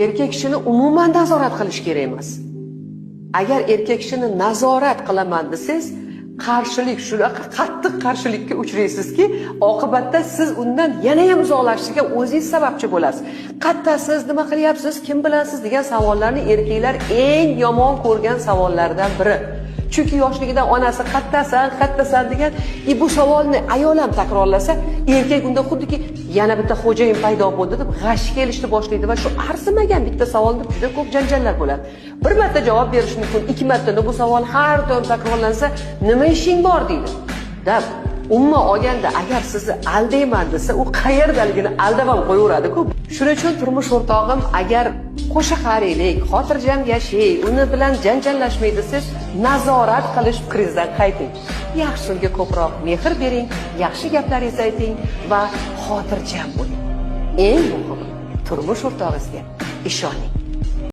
Erkak kishini umuman nazorat qilish kerak emas. Agar erkak kishini nazorat qilaman desangiz, qarshilik, shunaqa qattiq qarshilikka uchraysizki, oqibatda siz undan yana ham uzoqlashishga o'zingiz sababchi bo'lasiz. Qattasiz, nima qilyapsiz, kim bilasiz degan savollarni erkaklar eng yomon ko'rgan savollardan biri. Chunki yoshligidan onasi qattasan degan, bu savolni ayol ham takrorlasa, erkak unda xuddiki yana bitta xo'jayin paydo bo'ldi deb g'ash kelishni boshlaydi va shu arzimagan bitta savolda juda ko'p janjallar bo'ladi. Bir marta javob berish mumkin, ikki marta bu savol har doim takrorlansa, nima ishing bor deydi. Deb umuman olganda agar sizni aldayman desa, u qayerdaligini aldab ham qo'yaveradi-ku. Shuning uchun turmush o'rtog'im agar qo'sha qaraylik, xotirjam yashay, uni bilan janjallashmay desangiz, nazorat qilish fikringizdan qayting. Yaxshi unga ko'proq mehr bering, yaxshi gaplaringizni ayting va xotirjam bo'ling. Eng muhimi, turmush o'rtog'ingizga ishoning.